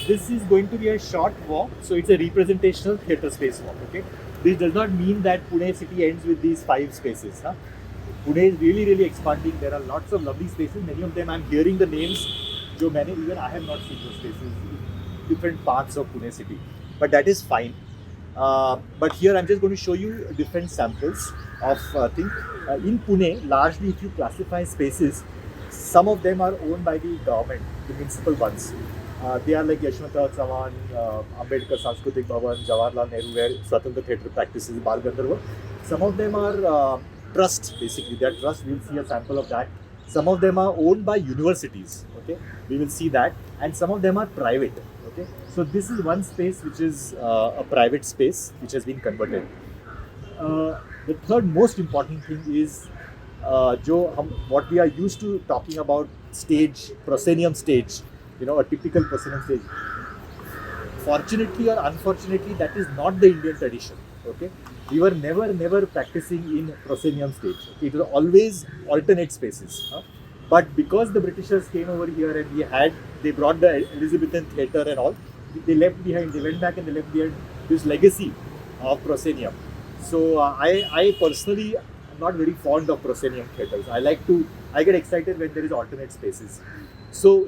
this is going to be a short walk, so it's a representational theatre space walk. Okay, this does not mean that Pune city ends with these 5 spaces. Huh? Pune is really expanding. There are lots of lovely spaces. Many of them I'm hearing the names. Jo many even I have not seen those spaces in different parts of Pune city, but that is fine. But here I'm just going to show you different samples of things. In Pune, largely if you classify spaces, some of them are owned by the government, the municipal ones. They are like Yashwanta Chavan, Ambedkar Sanskritik Bhavan, Jawaharlal Nehru, where Swatantra Theatre practices, Bal Gandharva. Some of them are trust, basically. They are trust. We'll see a sample of that. Some of them are owned by universities. Okay, we will see that, and some of them are private. Okay, so this is one space which is a private space which has been converted. The third most important thing is what we are used to talking about stage, proscenium stage, a typical proscenium stage. Fortunately or unfortunately, that is not the Indian tradition. Okay, we were never practicing in proscenium stage. Okay? It was always alternate spaces. Huh? But because the Britishers came over here and they brought the Elizabethan theatre and all, they went back and they left behind this legacy of proscenium. So I personally am not very fond of proscenium theatres. I get excited when there is alternate spaces. So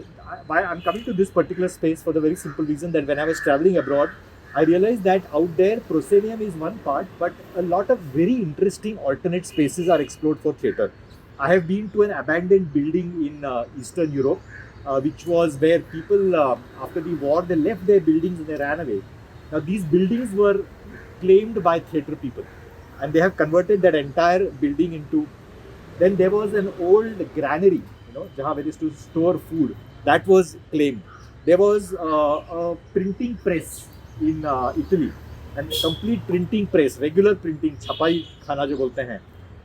I'm coming to this particular space for the very simple reason that when I was traveling abroad, I realized that out there proscenium is one part, but a lot of very interesting alternate spaces are explored for theatre. I have been to an abandoned building in Eastern Europe, which was where people, after the war, they left their buildings and they ran away. Now, these buildings were claimed by theatre people, and they have converted that entire building into. Then there was an old granary, jahan where they used to store food, that was claimed. There was a printing press in Italy, and complete printing press, regular printing, chhapai khana jo bolte hain,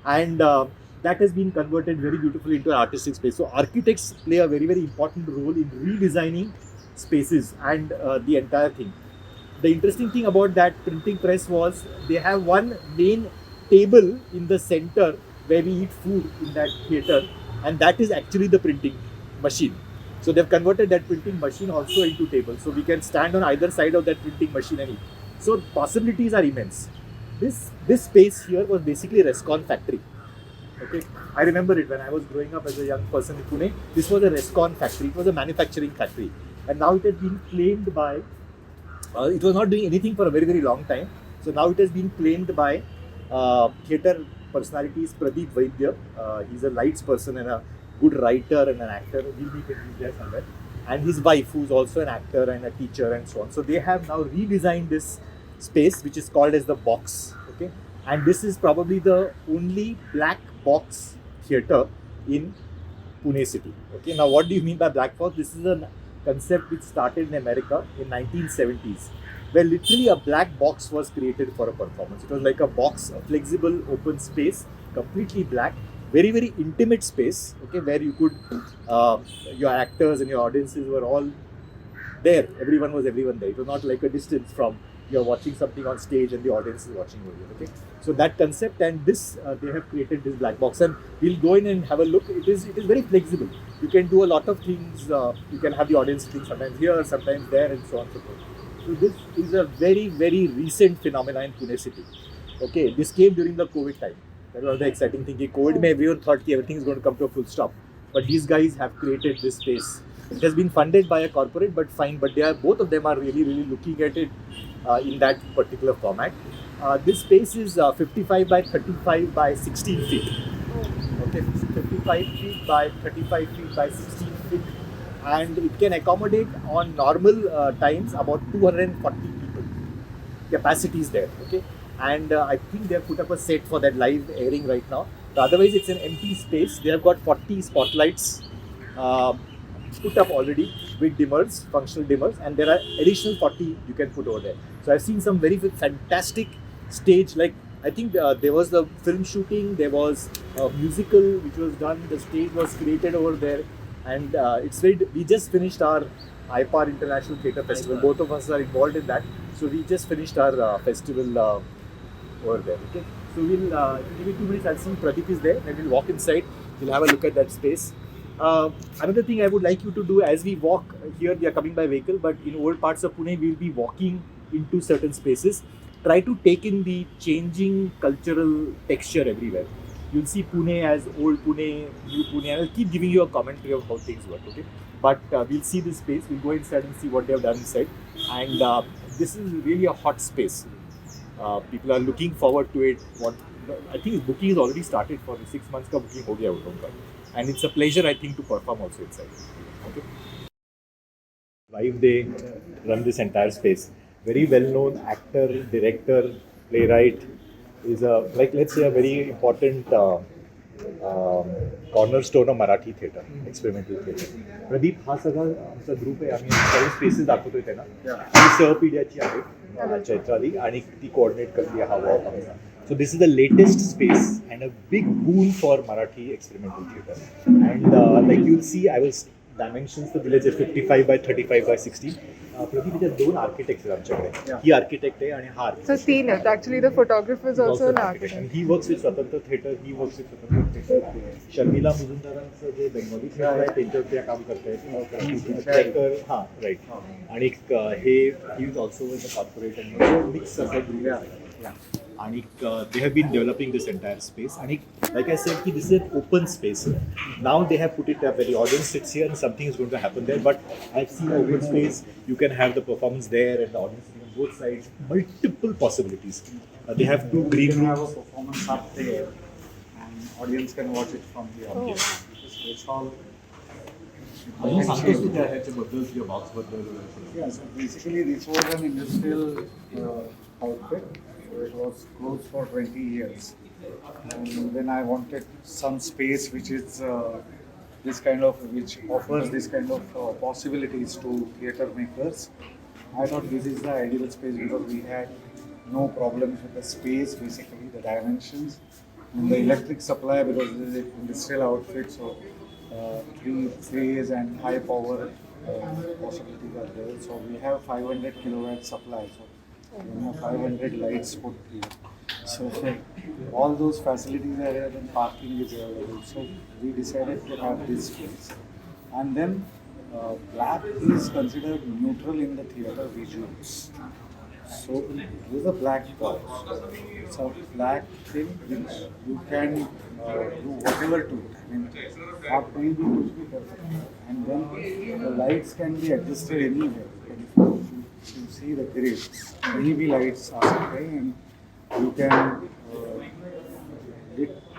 and that has been converted very beautifully into an artistic space. So architects play a very important role in redesigning spaces and the entire thing. The interesting thing about that printing press was they have one main table in the center where we eat food in that theatre, and that is actually the printing machine. So they've converted that printing machine also into table, so we can stand on either side of that printing machine and eat. So possibilities are immense. This space here was basically a Rescon factory. Okay, I remember it when I was growing up as a young person in Pune. This was a Rescon factory. It was a manufacturing factory, and now it has been claimed by. It was not doing anything for a very long time. So now it has been claimed by theatre personalities. Pradeep Vaidya. He's a lights person and a good writer and an actor. He'll be there somewhere. And his wife, who's also an actor and a teacher and so on. So they have now redesigned this space, which is called as the Box. Okay, and this is probably the only black box theatre in Pune city. Okay, now what do you mean by black box? This is a concept which started in America in 1970s, where literally a black box was created for a performance. It was like a box, a flexible open space, completely black, very intimate space. Okay, where you could, your actors and your audiences were all there. Everyone was there. It was not like a distance from you're watching something on stage and the audience is watching over here. Okay, so that concept and this they have created this black box, and we'll go in and have a look. It is very flexible. You can do a lot of things. You can have the audience sitting sometimes here, sometimes there, and so on and so forth. So this is a very recent phenomenon in Pune city. Okay, this came during the COVID time. That was the exciting thing. COVID mein everyone thought everything is going to come to a full stop, but these guys have created this space. It has been funded by a corporate, but fine. But both of them are really looking at it in that particular format. This space is 55 by 35 by 16 feet. Okay, 55 feet by 35 feet by 16 feet, and it can accommodate on normal times about 240 people. Capacity is there. Okay, and I think they have put up a set for that live airing right now. But otherwise, it's an empty space. They have got 40 spotlights put up already with dimmers, functional dimmers, and there are additional 40 you can put over there. So I've seen some very fantastic stage, like I think there was the film shooting, there was a musical which was done, the stage was created over there, and we just finished our IPAR International Theatre Festival. Both of us are involved in that, so we just finished our festival over there. Okay, so we'll give me 2 minutes. I'll see Pradeep is there, and we'll walk inside. We'll have a look at that space. Another thing I would like you to do as we walk here, we are coming by vehicle, but in old parts of Pune, we'll be walking into certain spaces. Try to take in the changing cultural texture everywhere. You'll see Pune as old Pune, new Pune, and I'll keep giving you a commentary of how things work, okay? But we'll see this space, we'll go inside and see what they have done inside. And this is really a hot space. People are looking forward to it. I think booking is already started for 6 months. Ka booking ho gaya उन लोगों का. And it's a pleasure, I think, to perform also inside. Okay. Live, they run this entire space. Very well-known actor, director, playwright is a let's say a very important cornerstone of Marathi theatre, experimental theatre. Pradeep हा सगळा आमचा group आहे. आम्ही सर्व spaces दाखवतोय त्यांना. ही सहपिढ्याची आहे चैत्राली आणि ती कोऑर्डिनेट करते हा वॉक आमचा. So this is the latest space and a big boon for Marathi experimental theatre. And like you'll see, I will dimensions the village is 55 by 35 by 60. Pradeep, there are two architects आमच्याकडे. He architect आहे आणि हा architect. So तीन आहेत. Actually, the photographer is also an architect. And he works with Swatantra Theatre. He works with Swatantra Theatre. Sharmila मुजुमदारांचं जे Bengali theatre आहे त्यांच्यावर ते काम करतायत. हां राईट. आणि हे he is also in the corporate आणि मिक्स असं ग्रुप आहे. And they have been developing this entire space. And like I said, this is an open space. Now they have put it up where the audience sits here and something is going to happen there. But I've seen an open space. You can have the performance there and the audience on both sides. Multiple possibilities. They have two green rooms. Have a performance up there, and audience can watch it from here. Oh, wow. It's all. Yeah, so basically this was an industrial outfit. So it was closed for 20 years. And then I wanted some space which is which offers this kind of possibilities to theatre makers. I thought this is the ideal space because we had no problems with the space, basically the dimensions, and the electric supply because this is an industrial outfit. So 3-phase and high power possibilities are there. So we have 500 kilowatt supply. So we have 500 lights put here. So all those facilities are here and parking is available. So we decided to have this space. And then black is considered neutral in the theatre visuals. So there's a black box. It's a black thing which you can do whatever to it. I mean, आप कहीं भी कुछ भी कर सकते हैं. And then the lights can be adjusted anywhere. You see the grid. Any भी lights आ सकते हैं and you can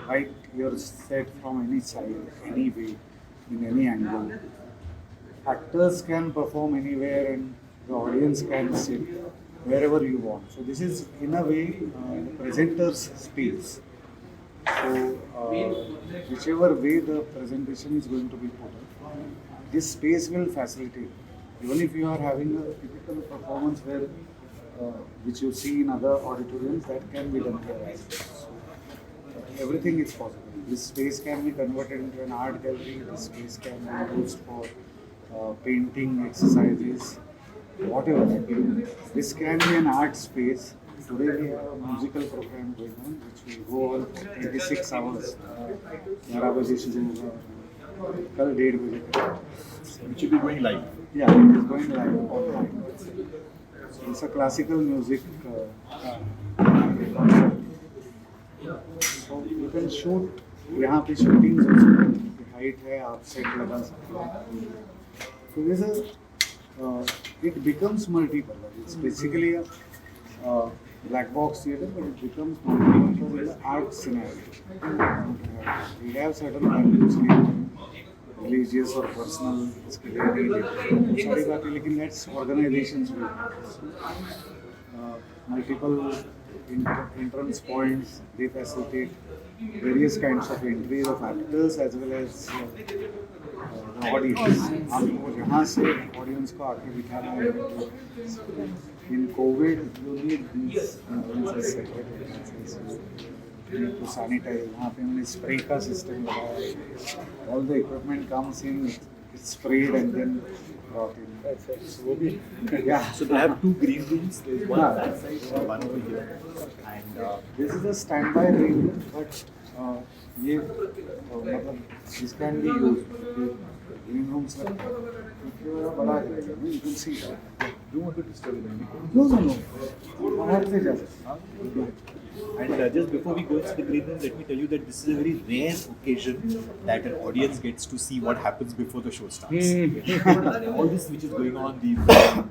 light your set from any side, any way, in any angle. Actors can perform anywhere and the audience can sit wherever you want. So this is in a way the presenter's space. So whichever way the presentation is going to be put, this space will facilitate. Even if you are having a typical performance where which you see in other auditoriums, that can be done here as well. So everything is possible. This space can be converted into an art gallery. This space can be used for painting exercises, whatever. This can be an art space. Today we have a musical program going on, which will go on for 26 hours. 11 बजे से होगा, कल 1:30 बजे तक. Which will be going live. Yeah, it is going live online. So it's a classical music concert. So you can shoot. यहाँ पे shootings हो सकते हैं. Height है, आप set लगा सकते हैं. So this is it becomes multicolor. It's basically a black box theatre, but it becomes multicolor in the art scenario. We have certain values here. Religious or personal, इसके लिए नहीं लेते सारी बातें, लेकिन that's organizations will multiple entrance points. They facilitate various kinds of entries of actors as well as the audience. आपको जहाँ से audience को आके बिठाना है. In COVID, you need these entrances, separate entrances. To sanitize. वहाँ पे हमने spray का system लगाया है. All the equipment comes in, it's sprayed and then brought in. Yeah. So they have two green rooms. There is one on that side and one over here. And This is a standby green room, but ये मतलब this can be used green rooms लगता है बड़ा जाएगा you can see You want to disturb me? No no no बाहर से जा सकते And just before we go into the green room, let me tell you that this is a very rare occasion that an audience gets to see what happens before the show starts. All this which is going on, the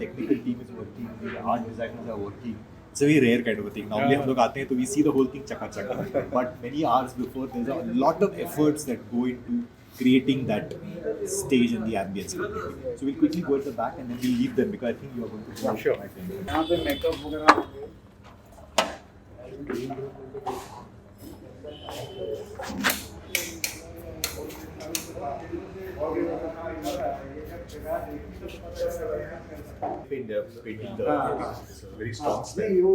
technical team is working, the art designers are working. It's a very rare kind of a thing. Normally, हम लोग आते हैं तो we see the whole thing chaka chaka. But many hours before, there's a lot of efforts that go into creating that stage and the ambience. So we'll quickly go at the back and then we'll leave them because I think you are going to go. Sure. I think. यहाँ पे makeup वगैरह Painting the it's a very strong smell. नहीं वो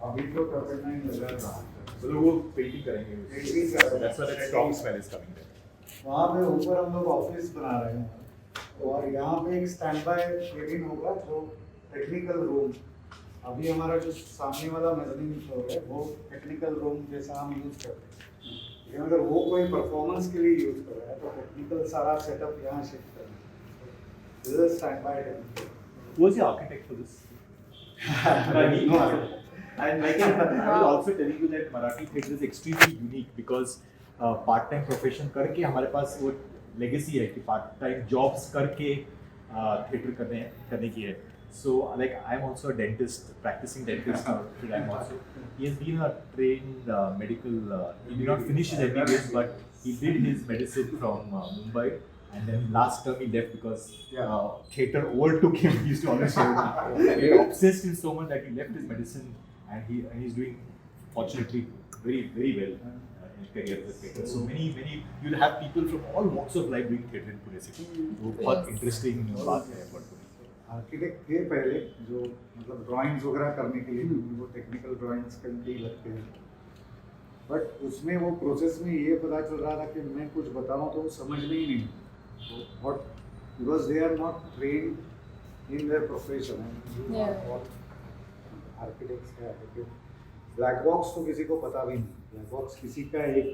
अभी तो करना ही लगा रहा मतलब वो पेंटिंग करेंगे Painting कर रहे हैं। that's why that strong smell is coming there. वहाँ पे ऊपर हम लोग ऑफिस बना रहे हैं और यहाँ पे एक स्टैंड बाय केबिन होगा जो टेक्निकल रूम अभी हमारा जो सामने वाला मेजरिंग फ्लोर है वो टेक्निकल रूम जैसा हम यूज करते हैं लेकिन अगर वो कोई परफॉर्मेंस के लिए यूज कर रहा है तो टेक्निकल सारा सेटअप यहाँ शिफ्ट करना है this is stand by Who was the architect for this? And like I was also telling you that Marathi theatre is extremely unique because part-time profession करके हमारे पास वो legacy है कि part-time jobs करके theatre करने की है. So like I'm also a dentist, practicing dentist now. I'm also. He has been a trained medical. He did not finish his MBBS, but he did his medicine from Mumbai. And then last term he left because theatre overtook him. He used to always say he obsessed in so much that he left his medicine and he's doing fortunately very very well in his career as a theatre. So many you'll have people from all walks of life doing theatre in Pune city. वो बहुत interesting बात है बहुत बड़ी. Architect थे पहले जो मतलब ड्राइंग्स वगैरह करने के लिए वो टेक्निकल ड्राइंग्स करके ही लगते हैं बट उसमें वो प्रोसेस में ये पता चल रहा था कि मैं कुछ बताऊं तो वो समझ में ही नहीं what because they are not trained in their profession architects क्या है ब्लैक बॉक्स तो किसी को पता भी नहीं ब्लैक बॉक्स किसी का एक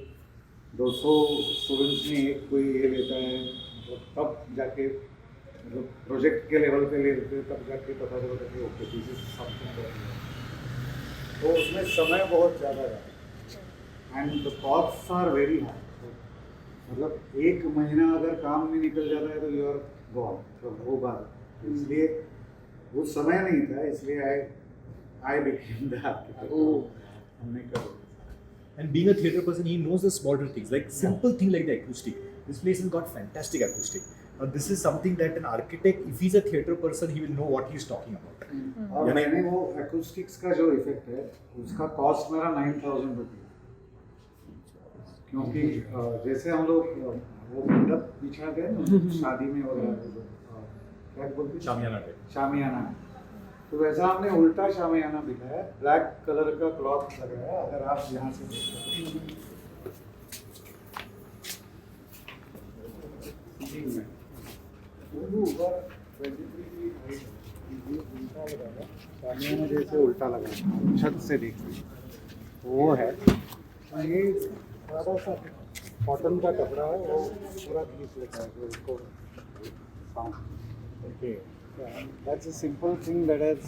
200 स्टूडेंट्स में एक कोई ये लेता है मतलब तब जाके मतलब प्रोजेक्ट के लेवल पे लेते तब जाके पता चलता कि ओके दिस इज समथिंग तो उसमें समय बहुत ज़्यादा जाता है and the costs are very high मतलब एक महीना अगर काम में निकल जाता है तो यू आर गॉन तो वो बात इसलिए वो समय नहीं था इसलिए आई बिकेम द आर्किटेक्ट हमने कर And being a theatre person, he knows the smaller things, like simple thing like the acoustic. This place has got fantastic acoustic. This is something that an architect, if he's a theatre person, he will know what he's talking about. और मैंने वो एक्यूस्टिक्स का जो effect है उसका cost मेरा 9,000 रुपये क्योंकि जैसे हम लोग वो मंडप बिछाते हैं ना शादी में वगैरह क्या बोलते हैं Shamiana type. शामियाना तो वैसा हमने उल्टा शामियाना बिठाया ब्लैक कलर का क्लॉथ लगाया अगर आप यहाँ से देखते शामियाना जैसे उल्टा लगाया छत से देखते वो है ये थोड़ा सा कॉटन का कपड़ा है वो पूरा खींच लेता है जो उसको sound okay that's a simple thing that is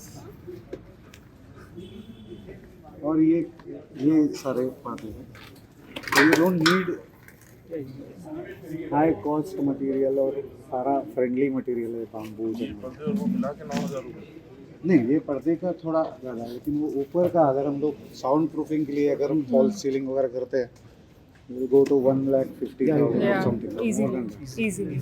और ये सारे बातें हैं तो you don't need high cost material और सारा फ्रेंडली मटेरियल है बाम्बू नहीं ये पर्दे का थोड़ा ज़्यादा है लेकिन वो ऊपर का अगर हम लोग साउंड प्रूफिंग के लिए अगर हम फॉल्स सीलिंग वगैरह करते हैं we'll go to 1,50,000 or something. easily.